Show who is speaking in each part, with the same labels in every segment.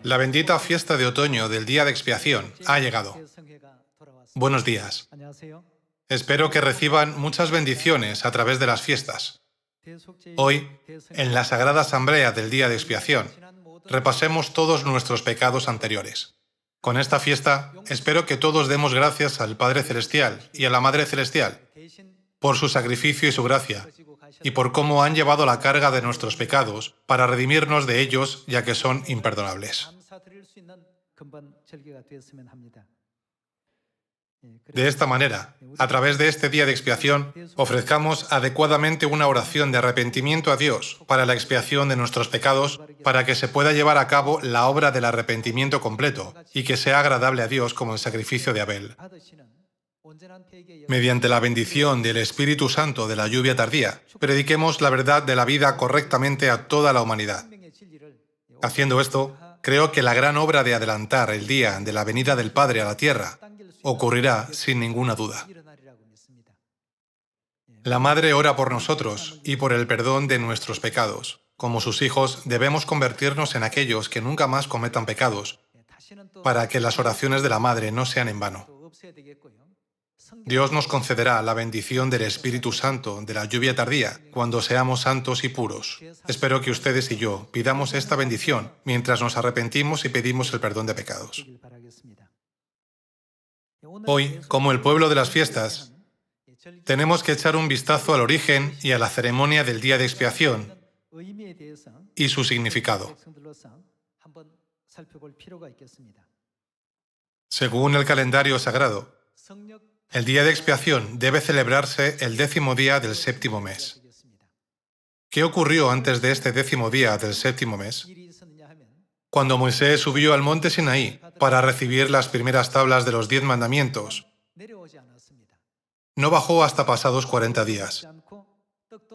Speaker 1: La bendita fiesta de otoño del Día de Expiación ha llegado. Buenos días. Espero que reciban muchas bendiciones a través de las fiestas. Hoy, en la Sagrada Asamblea del Día de Expiación, repasemos todos nuestros pecados anteriores. Con esta fiesta, espero que todos demos gracias al Padre Celestial y a la Madre Celestial por su sacrificio y su gracia, y por cómo han llevado la carga de nuestros pecados para redimirnos de ellos, ya que son imperdonables. De esta manera, a través de este día de expiación, ofrezcamos adecuadamente una oración de arrepentimiento a Dios para la expiación de nuestros pecados, para que se pueda llevar a cabo la obra del arrepentimiento completo y que sea agradable a Dios como el sacrificio de Abel. Mediante la bendición del Espíritu Santo de la lluvia tardía, prediquemos la verdad de la vida correctamente a toda la humanidad. Haciendo esto, creo que la gran obra de adelantar el día de la venida del Padre a la tierra ocurrirá sin ninguna duda. La Madre ora por nosotros y por el perdón de nuestros pecados. Como sus hijos, debemos convertirnos en aquellos que nunca más cometan pecados, para que las oraciones de la Madre no sean en vano. Dios nos concederá la bendición del Espíritu Santo de la lluvia tardía cuando seamos santos y puros. Espero que ustedes y yo pidamos esta bendición mientras nos arrepentimos y pedimos el perdón de pecados. Hoy, como el pueblo de las fiestas, tenemos que echar un vistazo al origen y a la ceremonia del día de expiación y su significado. Según el calendario sagrado, el día de expiación debe celebrarse el 10º día del 7º mes. ¿Qué ocurrió antes de este 10º día del 7º mes? Cuando Moisés subió al monte Sinaí para recibir las primeras tablas de los 10 mandamientos, no bajó hasta pasados 40 días.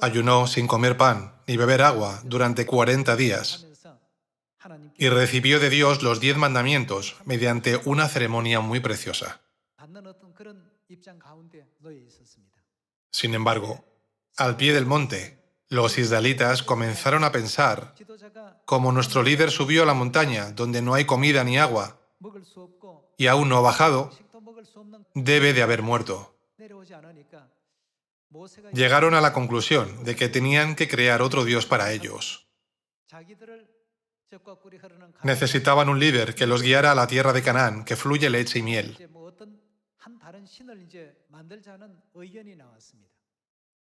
Speaker 1: Ayunó sin comer pan ni beber agua durante 40 días y recibió de Dios los 10 mandamientos mediante una ceremonia muy preciosa. Sin embargo, al pie del monte, los israelitas comenzaron a pensar: como nuestro líder subió a la montaña donde no hay comida ni agua y aún no ha bajado, debe de haber muerto. Llegaron a la conclusión de que tenían que crear otro Dios para ellos. Necesitaban un líder que los guiara a la tierra de Canaán, que fluye leche y miel.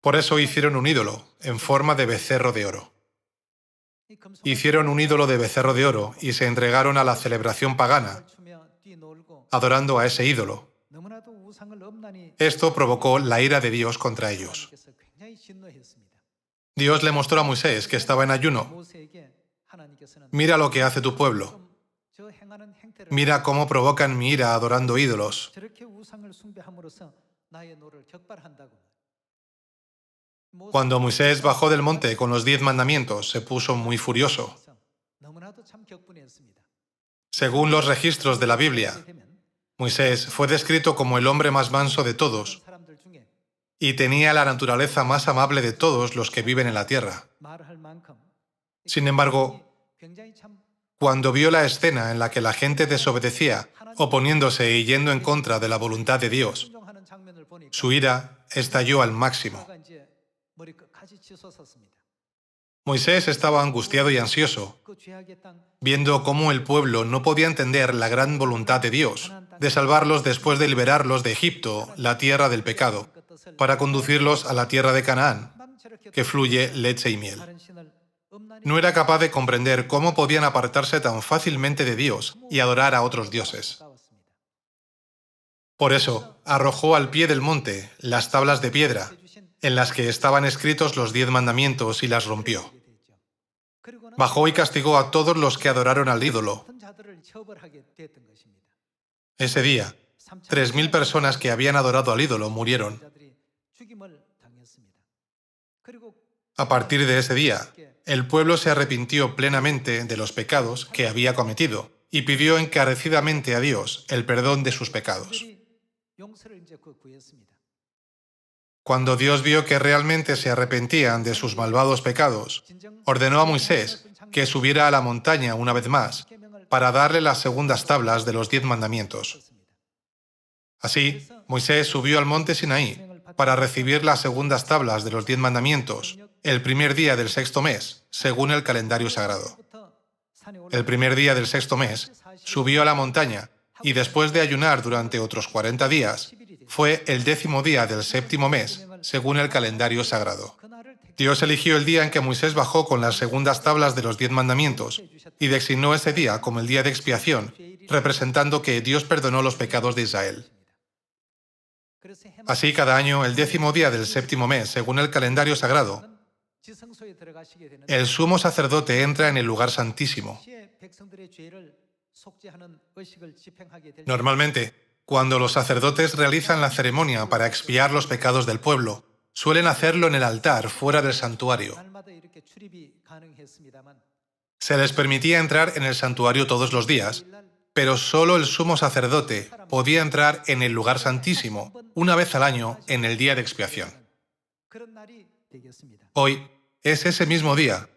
Speaker 1: Por eso hicieron un ídolo en forma de becerro de oro. Hicieron un ídolo de becerro de oro y se entregaron a la celebración pagana, adorando a ese ídolo. Esto provocó la ira de Dios contra ellos. Dios le mostró a Moisés que estaba en ayuno. Mira lo que hace tu pueblo. Mira cómo provocan mi ira adorando ídolos. Cuando Moisés bajó del monte con los 10 mandamientos, se puso muy furioso. Según los registros de la Biblia, Moisés fue descrito como el hombre más manso de todos y tenía la naturaleza más amable de todos los que viven en la tierra. Sin embargo, cuando vio la escena en la que la gente desobedecía, oponiéndose y yendo en contra de la voluntad de Dios, su ira estalló al máximo. Moisés estaba angustiado y ansioso, viendo cómo el pueblo no podía entender la gran voluntad de Dios, de salvarlos después de liberarlos de Egipto, la tierra del pecado, para conducirlos a la tierra de Canaán, que fluye leche y miel. No era capaz de comprender cómo podían apartarse tan fácilmente de Dios y adorar a otros dioses. Por eso, arrojó al pie del monte las tablas de piedra, en las que estaban escritos los 10 mandamientos, y las rompió. Bajó y castigó a todos los que adoraron al ídolo. Ese día, 3.000 personas que habían adorado al ídolo murieron. A partir de ese día, el pueblo se arrepintió plenamente de los pecados que había cometido y pidió encarecidamente a Dios el perdón de sus pecados. Cuando Dios vio que realmente se arrepentían de sus malvados pecados, ordenó a Moisés que subiera a la montaña una vez más para darle las segundas tablas de los 10 mandamientos. Así, Moisés subió al monte Sinaí para recibir las segundas tablas de los 10 mandamientos el primer día del sexto mes, según el calendario sagrado. El primer día del sexto mes, subió a la montaña y después de ayunar durante otros 40 días, fue el 10º día del séptimo mes, según el calendario sagrado. Dios eligió el día en que Moisés bajó con las segundas tablas de los 10 mandamientos y designó ese día como el día de expiación, representando que Dios perdonó los pecados de Israel. Así, cada año, el 10º día del séptimo mes, según el calendario sagrado, el sumo sacerdote entra en el lugar santísimo. Normalmente, cuando los sacerdotes realizan la ceremonia para expiar los pecados del pueblo, suelen hacerlo en el altar fuera del santuario. Se les permitía entrar en el santuario todos los días, pero solo el sumo sacerdote podía entrar en el lugar santísimo una vez al año en el día de expiación. Hoy es ese mismo día.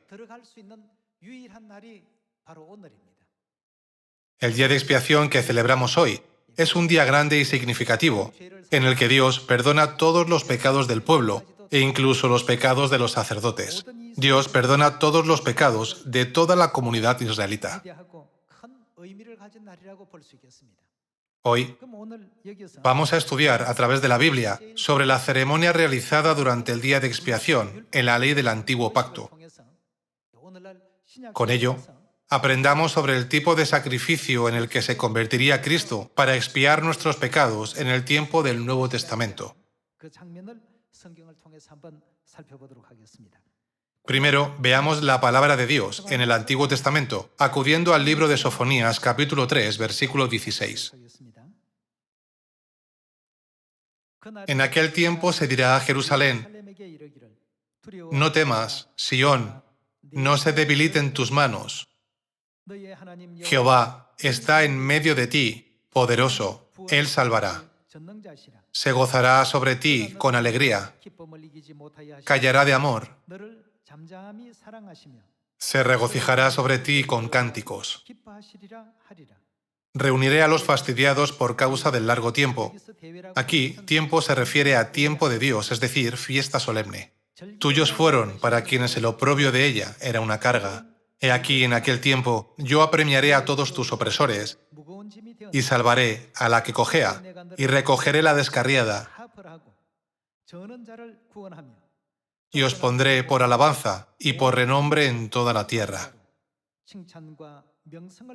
Speaker 1: El día de expiación que celebramos hoy es un día grande y significativo, en el que Dios perdona todos los pecados del pueblo e incluso los pecados de los sacerdotes. Dios perdona todos los pecados de toda la comunidad israelita. Hoy vamos a estudiar a través de la Biblia sobre la ceremonia realizada durante el día de expiación en la ley del Antiguo Pacto. Con ello, aprendamos sobre el tipo de sacrificio en el que se convertiría Cristo para expiar nuestros pecados en el tiempo del Nuevo Testamento. Primero, veamos la palabra de Dios en el Antiguo Testamento, acudiendo al libro de Sofonías, capítulo 3, versículo 16. En aquel tiempo se dirá a Jerusalén: no temas, Sión, no se debiliten tus manos. Jehová está en medio de ti, poderoso, Él salvará. Se gozará sobre ti con alegría, callará de amor, se regocijará sobre ti con cánticos. Reuniré a los fastidiados por causa del largo tiempo. Aquí, tiempo se refiere a tiempo de Dios, es decir, fiesta solemne. Tuyos fueron para quienes el oprobio de ella era una carga. He aquí, en aquel tiempo, yo apremiaré a todos tus opresores, y salvaré a la que cojea, y recogeré la descarriada, y os pondré por alabanza y por renombre en toda la tierra.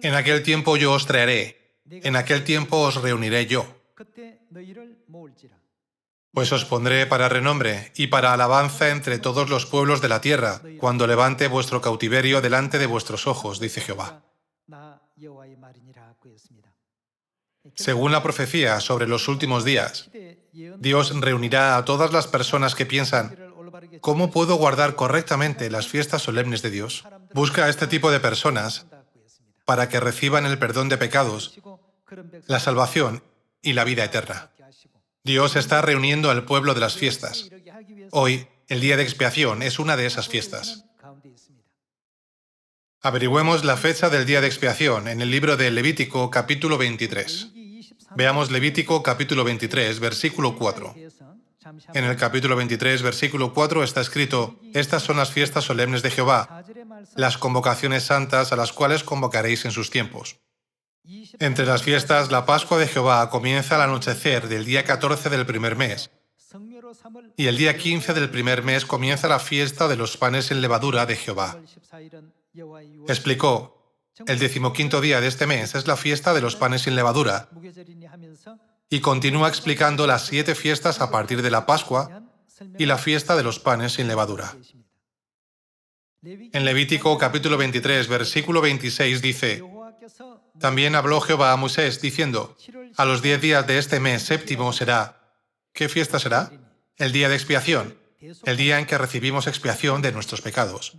Speaker 1: En aquel tiempo yo os traeré, en aquel tiempo os reuniré yo. Pues os pondré para renombre y para alabanza entre todos los pueblos de la tierra, cuando levante vuestro cautiverio delante de vuestros ojos, dice Jehová. Según la profecía sobre los últimos días, Dios reunirá a todas las personas que piensan: ¿cómo puedo guardar correctamente las fiestas solemnes de Dios? Busca a este tipo de personas para que reciban el perdón de pecados, la salvación y la vida eterna. Dios está reuniendo al pueblo de las fiestas. Hoy, el día de expiación es una de esas fiestas. Averigüemos la fecha del día de expiación en el libro de Levítico, capítulo 23. Veamos Levítico, capítulo 23, versículo 4. En el capítulo 23, versículo 4 está escrito: estas son las fiestas solemnes de Jehová, las convocaciones santas a las cuales convocaréis en sus tiempos. Entre las fiestas, la Pascua de Jehová comienza al anochecer del día 14 del primer mes, y el día 15 del primer mes comienza la fiesta de los panes sin levadura de Jehová. Explicó: el 15º día de este mes es la fiesta de los panes sin levadura, y continúa explicando las 7 fiestas a partir de la Pascua y la fiesta de los panes sin levadura. En Levítico capítulo 23, versículo 26 dice: también habló Jehová a Moisés, diciendo: a los 10 días de este mes séptimo será... ¿Qué fiesta será? El día de expiación, el día en que recibimos expiación de nuestros pecados.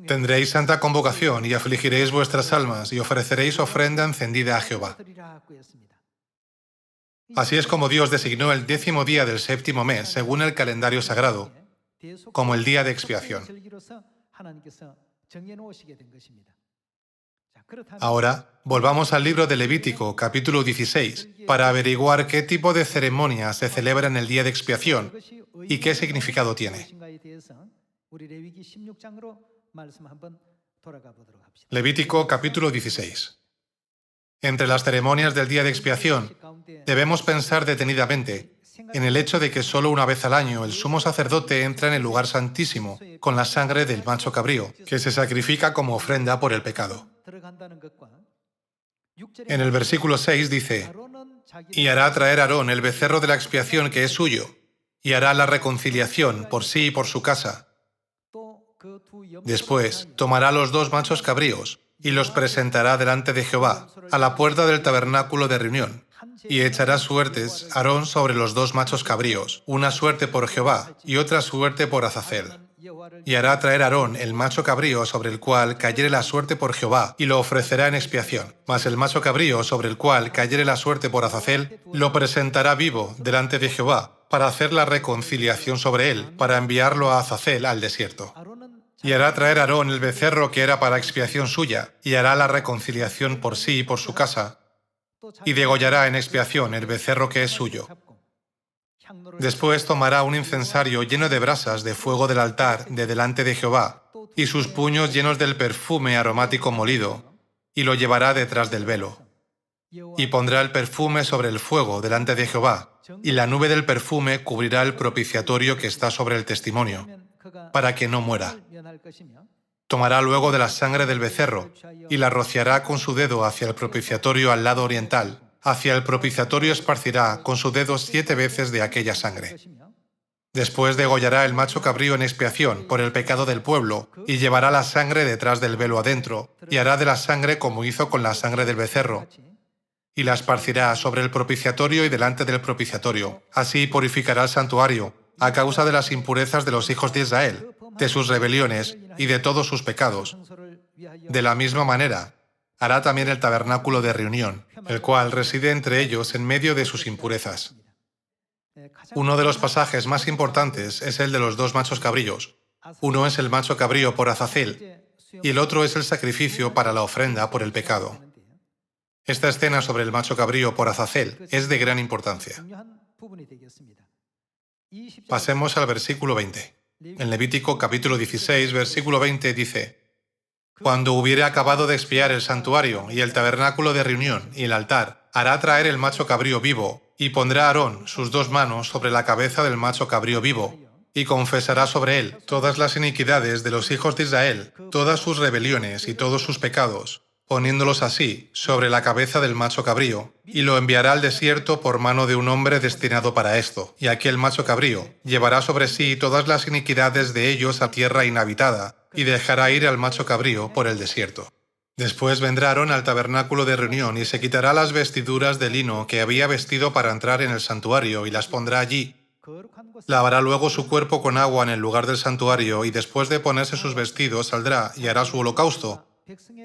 Speaker 1: Tendréis santa convocación y afligiréis vuestras almas y ofreceréis ofrenda encendida a Jehová. Así es como Dios designó el 10º día del séptimo mes, según el calendario sagrado, como el día de expiación. Ahora, volvamos al libro de Levítico, capítulo 16, para averiguar qué tipo de ceremonia se celebra en el día de expiación y qué significado tiene. Levítico, capítulo 16. Entre las ceremonias del día de expiación, debemos pensar detenidamente en el hecho de que solo una vez al año el sumo sacerdote entra en el lugar santísimo con la sangre del macho cabrío, que se sacrifica como ofrenda por el pecado. En el versículo 6 dice: «Y hará traer Aarón el becerro de la expiación que es suyo, y hará la reconciliación por sí y por su casa. Después tomará los dos machos cabríos y los presentará delante de Jehová, a la puerta del tabernáculo de reunión, y echará suertes Aarón sobre los dos machos cabríos, una suerte por Jehová y otra suerte por Azazel. Y hará traer Aarón el macho cabrío sobre el cual cayere la suerte por Jehová, y lo ofrecerá en expiación. Mas el macho cabrío sobre el cual cayere la suerte por Azazel, lo presentará vivo delante de Jehová, para hacer la reconciliación sobre él, para enviarlo a Azazel al desierto. Y hará traer Aarón el becerro que era para expiación suya, y hará la reconciliación por sí y por su casa, y degollará en expiación el becerro que es suyo. Después tomará un incensario lleno de brasas de fuego del altar de delante de Jehová, y sus puños llenos del perfume aromático molido, y lo llevará detrás del velo. Y pondrá el perfume sobre el fuego delante de Jehová, y la nube del perfume cubrirá el propiciatorio que está sobre el testimonio, para que no muera. Tomará luego de la sangre del becerro, y la rociará con su dedo hacia el propiciatorio al lado oriental. Hacia el propiciatorio esparcirá con su dedo 7 veces de aquella sangre. Después degollará el macho cabrío en expiación por el pecado del pueblo, y llevará la sangre detrás del velo adentro, y hará de la sangre como hizo con la sangre del becerro, y la esparcirá sobre el propiciatorio y delante del propiciatorio. Así purificará el santuario, a causa de las impurezas de los hijos de Israel, de sus rebeliones y de todos sus pecados. De la misma manera, hará también el tabernáculo de reunión, el cual reside entre ellos en medio de sus impurezas. Uno de los pasajes más importantes es el de los dos machos cabríos. Uno es el macho cabrío por Azazel, y el otro es el sacrificio para la ofrenda por el pecado. Esta escena sobre el macho cabrío por Azazel es de gran importancia. Pasemos al versículo 20. En Levítico capítulo 16, versículo 20 dice: «Cuando hubiere acabado de expiar el santuario y el tabernáculo de reunión y el altar, hará traer el macho cabrío vivo, y pondrá Aarón sus 2 manos sobre la cabeza del macho cabrío vivo, y confesará sobre él todas las iniquidades de los hijos de Israel, todas sus rebeliones y todos sus pecados, poniéndolos así sobre la cabeza del macho cabrío, y lo enviará al desierto por mano de un hombre destinado para esto. Y aquel macho cabrío llevará sobre sí todas las iniquidades de ellos a tierra inhabitada, y dejará ir al macho cabrío por el desierto. Después vendrá Aarón al tabernáculo de reunión y se quitará las vestiduras de lino que había vestido para entrar en el santuario y las pondrá allí. Lavará luego su cuerpo con agua en el lugar del santuario, y después de ponerse sus vestidos saldrá y hará su holocausto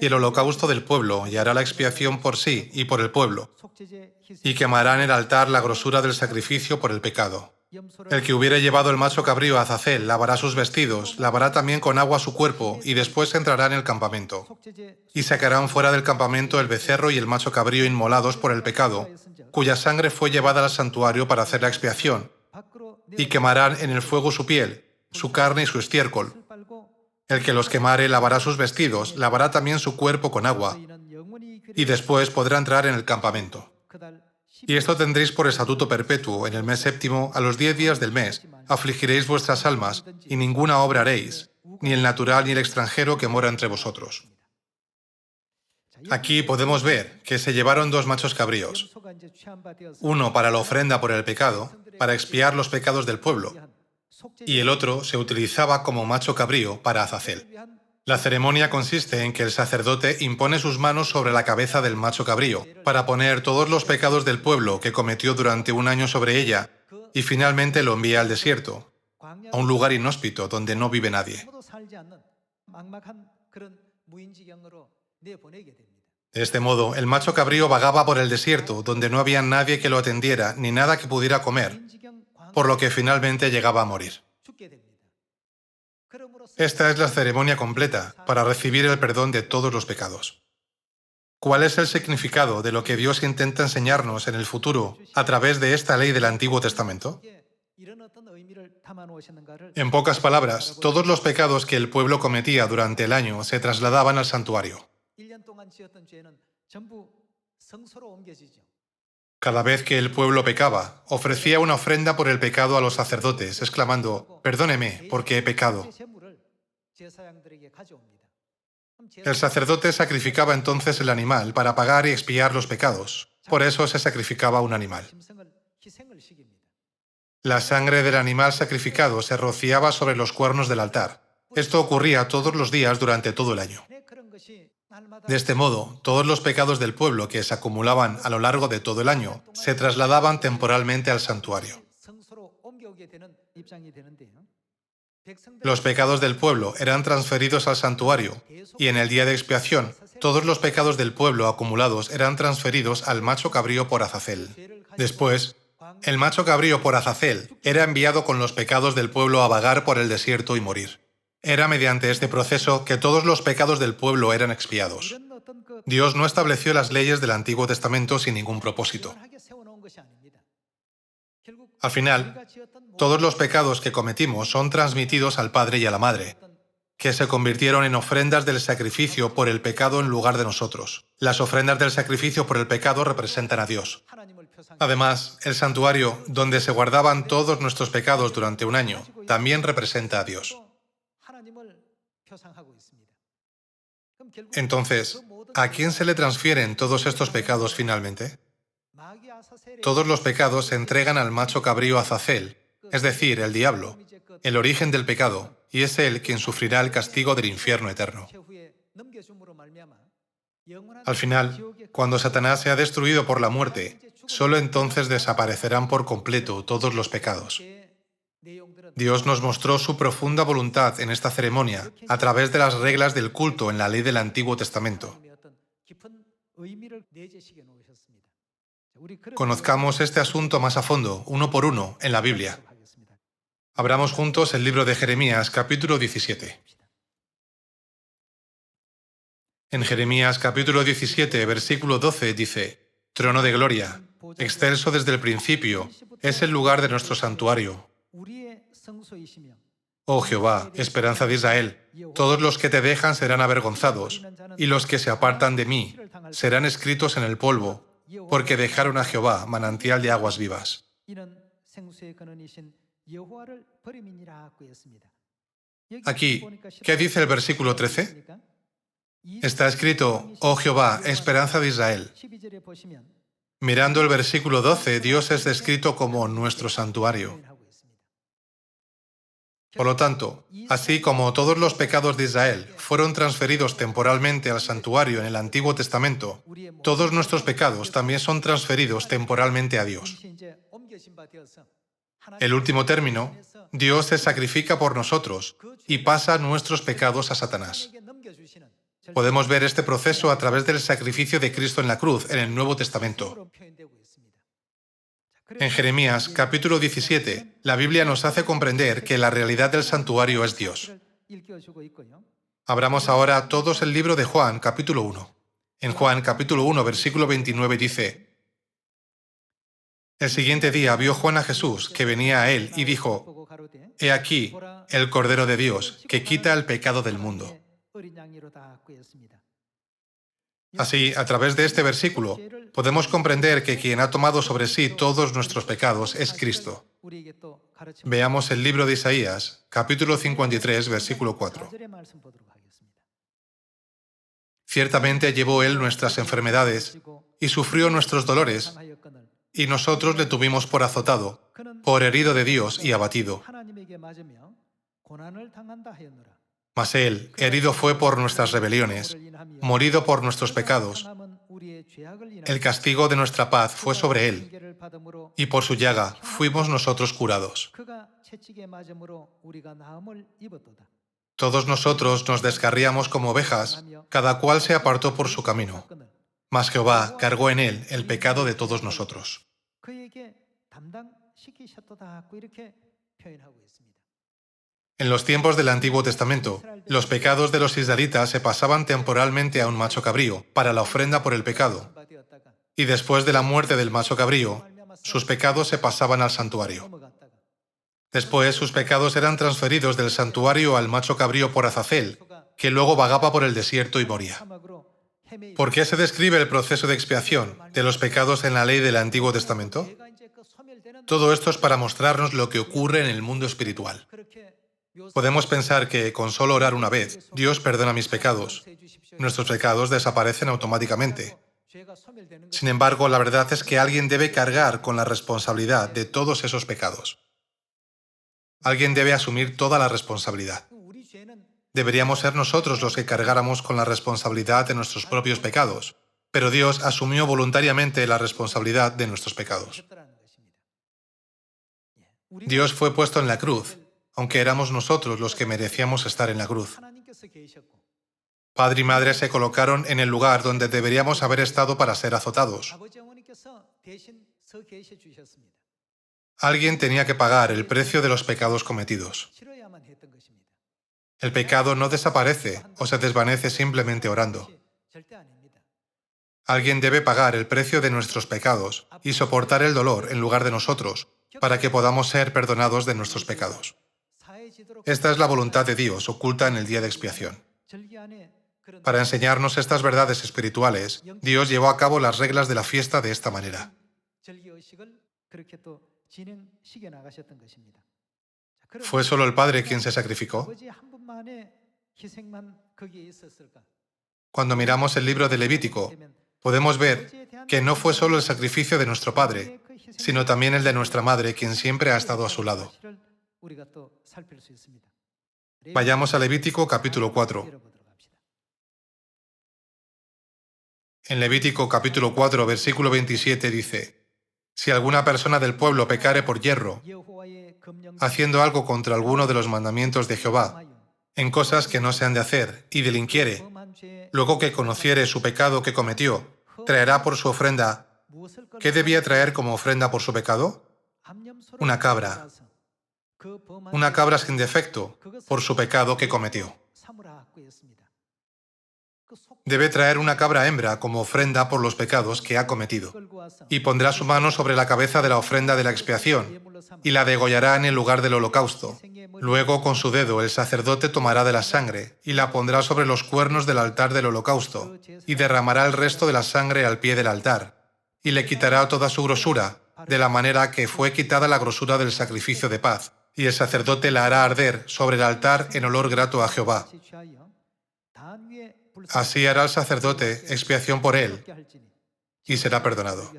Speaker 1: y el holocausto del pueblo, y hará la expiación por sí y por el pueblo, y quemará en el altar la grosura del sacrificio por el pecado. El que hubiere llevado el macho cabrío a Azazel lavará sus vestidos, lavará también con agua su cuerpo, y después entrará en el campamento. Y sacarán fuera del campamento el becerro y el macho cabrío inmolados por el pecado, cuya sangre fue llevada al santuario para hacer la expiación, y quemarán en el fuego su piel, su carne y su estiércol. El que los quemare lavará sus vestidos, lavará también su cuerpo con agua, y después podrá entrar en el campamento. Y esto tendréis por estatuto perpetuo: en el mes séptimo, a los 10 días del mes, afligiréis vuestras almas, y ninguna obra haréis, ni el natural ni el extranjero que mora entre vosotros». Aquí podemos ver que se llevaron 2 machos cabríos, uno para la ofrenda por el pecado, para expiar los pecados del pueblo, y el otro se utilizaba como macho cabrío para Azazel. La ceremonia consiste en que el sacerdote impone sus manos sobre la cabeza del macho cabrío para poner todos los pecados del pueblo que cometió durante 1 año sobre ella, y finalmente lo envía al desierto, a un lugar inhóspito donde no vive nadie. De este modo, el macho cabrío vagaba por el desierto, donde no había nadie que lo atendiera ni nada que pudiera comer, por lo que finalmente llegaba a morir. Esta es la ceremonia completa para recibir el perdón de todos los pecados. ¿Cuál es el significado de lo que Dios intenta enseñarnos en el futuro a través de esta ley del Antiguo Testamento? En pocas palabras, todos los pecados que el pueblo cometía durante el año se trasladaban al santuario. Cada vez que el pueblo pecaba, ofrecía una ofrenda por el pecado a los sacerdotes, exclamando, «Perdóneme, porque he pecado». El sacerdote sacrificaba entonces el animal para pagar y expiar los pecados. Por eso se sacrificaba un animal. La sangre del animal sacrificado se rociaba sobre los cuernos del altar. Esto ocurría todos los días durante todo el año. De este modo, todos los pecados del pueblo que se acumulaban a lo largo de todo el año se trasladaban temporalmente al santuario. Los pecados del pueblo eran transferidos al santuario, y en el día de expiación, todos los pecados del pueblo acumulados eran transferidos al macho cabrío por Azazel. Después, el macho cabrío por Azazel era enviado con los pecados del pueblo a vagar por el desierto y morir. Era mediante este proceso que todos los pecados del pueblo eran expiados. Dios no estableció las leyes del Antiguo Testamento sin ningún propósito. Al final, todos los pecados que cometimos son transmitidos al Padre y a la Madre, que se convirtieron en ofrendas del sacrificio por el pecado en lugar de nosotros. Las ofrendas del sacrificio por el pecado representan a Dios. Además, el santuario, donde se guardaban todos nuestros pecados durante un año, también representa a Dios. Entonces, ¿a quién se le transfieren todos estos pecados finalmente? Todos los pecados se entregan al macho cabrío Azazel, es decir, el diablo, el origen del pecado, y es él quien sufrirá el castigo del infierno eterno. Al final, cuando Satanás sea destruido por la muerte, solo entonces desaparecerán por completo todos los pecados. Dios nos mostró su profunda voluntad en esta ceremonia a través de las reglas del culto en la ley del Antiguo Testamento. Conozcamos este asunto más a fondo, uno por uno, en la Biblia. Abramos juntos el libro de Jeremías, capítulo 17. En Jeremías, capítulo 17, versículo 12, dice, «Trono de gloria, excelso desde el principio, es el lugar de nuestro santuario. Oh Jehová, esperanza de Israel, todos los que te dejan serán avergonzados, y los que se apartan de mí serán escritos en el polvo, porque dejaron a Jehová, manantial de aguas vivas». Aquí, ¿qué dice el versículo 13? Está escrito, «Oh Jehová, esperanza de Israel». Mirando el versículo 12, Dios es descrito como nuestro santuario. Por lo tanto, así como todos los pecados de Israel fueron transferidos temporalmente al santuario en el Antiguo Testamento, todos nuestros pecados también son transferidos temporalmente a Dios. El último término, Dios se sacrifica por nosotros y pasa nuestros pecados a Satanás. Podemos ver este proceso a través del sacrificio de Cristo en la cruz en el Nuevo Testamento. En Jeremías, capítulo 17, la Biblia nos hace comprender que la realidad del santuario es Dios. Abramos ahora todos el libro de Juan, capítulo 1. En Juan, capítulo 1, versículo 29 dice, «El siguiente día vio Juan a Jesús, que venía a él, y dijo, He aquí, el Cordero de Dios, que quita el pecado del mundo». Así, a través de este versículo, podemos comprender que quien ha tomado sobre sí todos nuestros pecados es Cristo. Veamos el libro de Isaías, capítulo 53, versículo 4. «Ciertamente llevó Él nuestras enfermedades y sufrió nuestros dolores, y nosotros le tuvimos por azotado, por herido de Dios y abatido. Mas Él, herido fue por nuestras rebeliones, morido por nuestros pecados. El castigo de nuestra paz fue sobre Él, y por su llaga fuimos nosotros curados. Todos nosotros nos descarríamos como ovejas, cada cual se apartó por su camino. Mas Jehová cargó en Él el pecado de todos nosotros». En los tiempos del Antiguo Testamento, los pecados de los israelitas se pasaban temporalmente a un macho cabrío para la ofrenda por el pecado, y después de la muerte del macho cabrío, sus pecados se pasaban al santuario. Después, sus pecados eran transferidos del santuario al macho cabrío por Azazel, que luego vagaba por el desierto y moría. ¿Por qué se describe el proceso de expiación de los pecados en la ley del Antiguo Testamento? Todo esto es para mostrarnos lo que ocurre en el mundo espiritual. Podemos pensar que con solo orar una vez, Dios perdona mis pecados. Nuestros pecados desaparecen automáticamente. Sin embargo, la verdad es que alguien debe cargar con la responsabilidad de todos esos pecados. Alguien debe asumir toda la responsabilidad. Deberíamos ser nosotros los que cargáramos con la responsabilidad de nuestros propios pecados, pero Dios asumió voluntariamente la responsabilidad de nuestros pecados. Dios fue puesto en la cruz, aunque éramos nosotros los que merecíamos estar en la cruz. Padre y madre se colocaron en el lugar donde deberíamos haber estado para ser azotados. Alguien tenía que pagar el precio de los pecados cometidos. El pecado no desaparece o se desvanece simplemente orando. Alguien debe pagar el precio de nuestros pecados y soportar el dolor en lugar de nosotros, para que podamos ser perdonados de nuestros pecados. Esta es la voluntad de Dios oculta en el día de expiación. Para enseñarnos estas verdades espirituales, Dios llevó a cabo las reglas de la fiesta de esta manera. ¿Fue solo el Padre quien se sacrificó? Cuando miramos el libro de Levítico, podemos ver que no fue solo el sacrificio de nuestro Padre, sino también el de nuestra Madre, quien siempre ha estado a su lado. Vayamos a Levítico capítulo 4. En Levítico capítulo 4, versículo 27 dice: Si alguna persona del pueblo pecare por yerro, haciendo algo contra alguno de los mandamientos de Jehová, en cosas que no se han de hacer, y delinquiere, luego que conociere su pecado que cometió, traerá por su ofrenda. ¿Qué debía traer como ofrenda por su pecado? Una cabra. Una cabra sin defecto, por su pecado que cometió. Debe traer una cabra hembra como ofrenda por los pecados que ha cometido, y pondrá su mano sobre la cabeza de la ofrenda de la expiación, y la degollará en el lugar del holocausto. Luego, con su dedo, el sacerdote tomará de la sangre, y la pondrá sobre los cuernos del altar del holocausto, y derramará el resto de la sangre al pie del altar, y le quitará toda su grosura, de la manera que fue quitada la grosura del sacrificio de paz, y el sacerdote la hará arder sobre el altar en olor grato a Jehová. Así hará el sacerdote expiación por él, y será perdonado.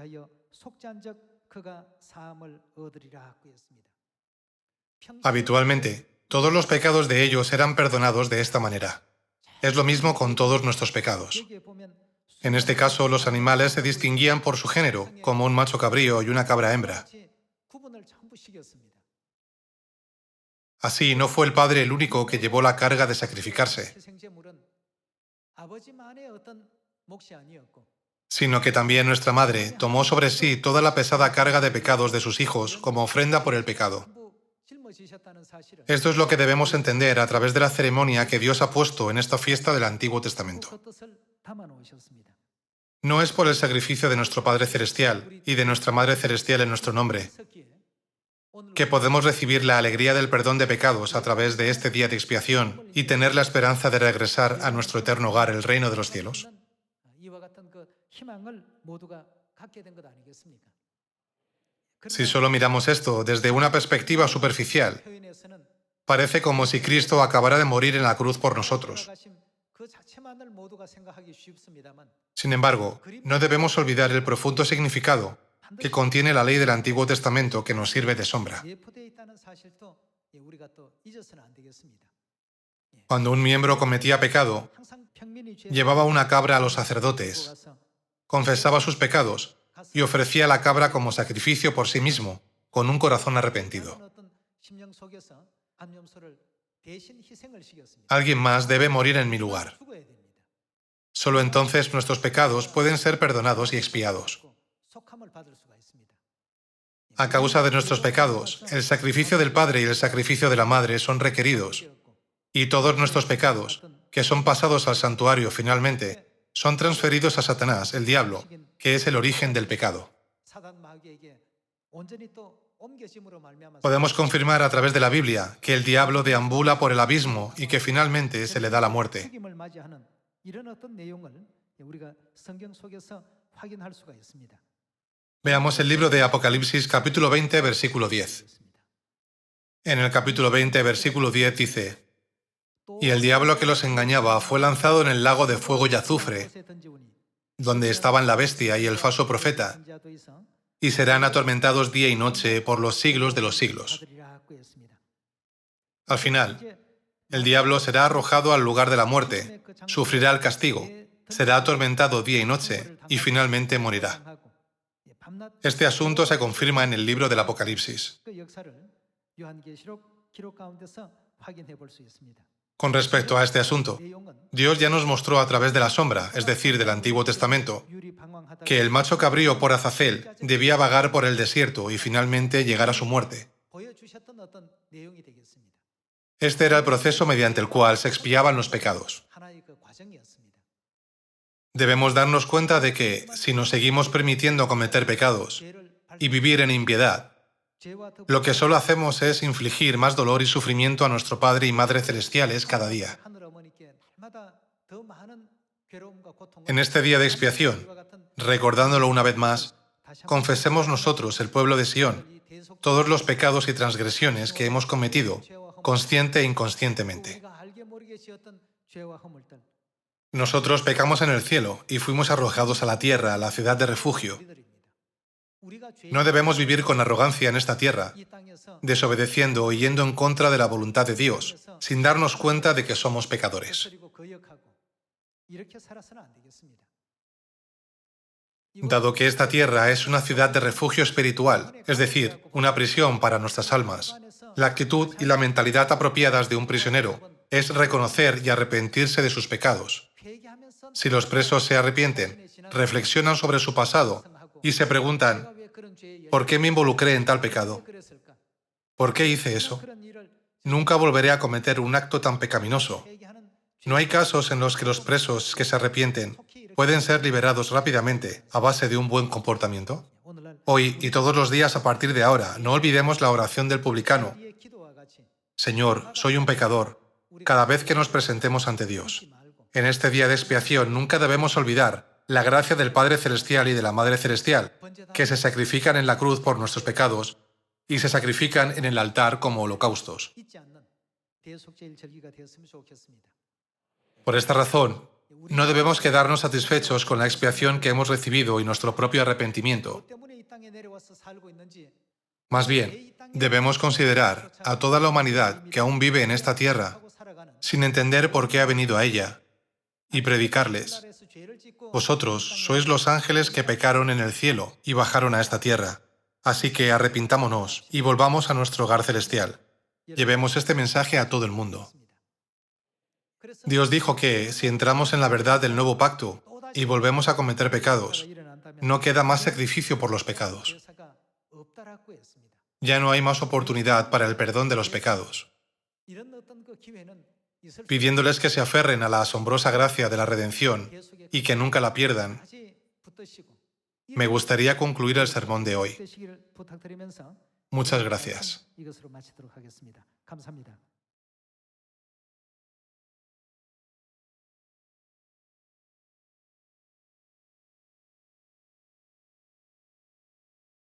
Speaker 1: Habitualmente, todos los pecados de ellos eran perdonados de esta manera. Es lo mismo con todos nuestros pecados. En este caso, los animales se distinguían por su género, como un macho cabrío y una cabra hembra. Así, no fue el Padre el único que llevó la carga de sacrificarse, sino que también nuestra Madre tomó sobre sí toda la pesada carga de pecados de sus hijos como ofrenda por el pecado. Esto es lo que debemos entender a través de la ceremonia que Dios ha puesto en esta fiesta del Antiguo Testamento. No es por el sacrificio de nuestro Padre Celestial y de nuestra Madre Celestial en nuestro nombre que podemos recibir la alegría del perdón de pecados a través de este día de expiación y tener la esperanza de regresar a nuestro eterno hogar, el reino de los cielos. Si solo miramos esto desde una perspectiva superficial, parece como si Cristo acabara de morir en la cruz por nosotros. Sin embargo, no debemos olvidar el profundo significado que contiene la ley del Antiguo Testamento que nos sirve de sombra. Cuando un miembro cometía pecado, llevaba una cabra a los sacerdotes, confesaba sus pecados y ofrecía la cabra como sacrificio por sí mismo, con un corazón arrepentido. Alguien más debe morir en mi lugar. Solo entonces nuestros pecados pueden ser perdonados y expiados. A causa de nuestros pecados, el sacrificio del Padre y el sacrificio de la Madre son requeridos, y todos nuestros pecados, que son pasados al santuario finalmente, son transferidos a Satanás, el diablo, que es el origen del pecado. Podemos confirmar a través de la Biblia que el diablo deambula por el abismo y que finalmente se le da la muerte. Veamos el libro de Apocalipsis, capítulo 20, versículo 10. En el capítulo 20, versículo 10 dice: «Y el diablo que los engañaba fue lanzado en el lago de fuego y azufre, donde estaban la bestia y el falso profeta, y serán atormentados día y noche por los siglos de los siglos». Al final, el diablo será arrojado al lugar de la muerte, sufrirá el castigo, será atormentado día y noche y finalmente morirá. Este asunto se confirma en el libro del Apocalipsis. Con respecto a este asunto, Dios ya nos mostró a través de la sombra, es decir, del Antiguo Testamento, que el macho cabrío por Azazel debía vagar por el desierto y finalmente llegar a su muerte. Este era el proceso mediante el cual se expiaban los pecados. Debemos darnos cuenta de que, si nos seguimos permitiendo cometer pecados y vivir en impiedad, lo que solo hacemos es infligir más dolor y sufrimiento a nuestro Padre y Madre Celestiales cada día. En este día de expiación, recordándolo una vez más, confesemos nosotros, el pueblo de Sión, todos los pecados y transgresiones que hemos cometido, consciente e inconscientemente. Nosotros pecamos en el cielo y fuimos arrojados a la tierra, a la ciudad de refugio. No debemos vivir con arrogancia en esta tierra, desobedeciendo o yendo en contra de la voluntad de Dios, sin darnos cuenta de que somos pecadores. Dado que esta tierra es una ciudad de refugio espiritual, es decir, una prisión para nuestras almas, la actitud y la mentalidad apropiadas de un prisionero es reconocer y arrepentirse de sus pecados. Si los presos se arrepienten, reflexionan sobre su pasado y se preguntan: ¿por qué me involucré en tal pecado? ¿Por qué hice eso? Nunca volveré a cometer un acto tan pecaminoso. ¿No hay casos en los que los presos que se arrepienten pueden ser liberados rápidamente a base de un buen comportamiento? Hoy y todos los días a partir de ahora, no olvidemos la oración del publicano: Señor, soy un pecador, cada vez que nos presentemos ante Dios. En este día de expiación nunca debemos olvidar la gracia del Padre Celestial y de la Madre Celestial, que se sacrifican en la cruz por nuestros pecados y se sacrifican en el altar como holocaustos. Por esta razón, no debemos quedarnos satisfechos con la expiación que hemos recibido y nuestro propio arrepentimiento. Más bien, debemos considerar a toda la humanidad que aún vive en esta tierra, sin entender por qué ha venido a ella, y predicarles: vosotros sois los ángeles que pecaron en el cielo y bajaron a esta tierra. Así que arrepintámonos y volvamos a nuestro hogar celestial. Llevemos este mensaje a todo el mundo. Dios dijo que, si entramos en la verdad del nuevo pacto y volvemos a cometer pecados, no queda más sacrificio por los pecados. Ya no hay más oportunidad para el perdón de los pecados. Pidiéndoles que se aferren a la asombrosa gracia de la redención y que nunca la pierdan, me gustaría concluir el sermón de hoy. Muchas gracias.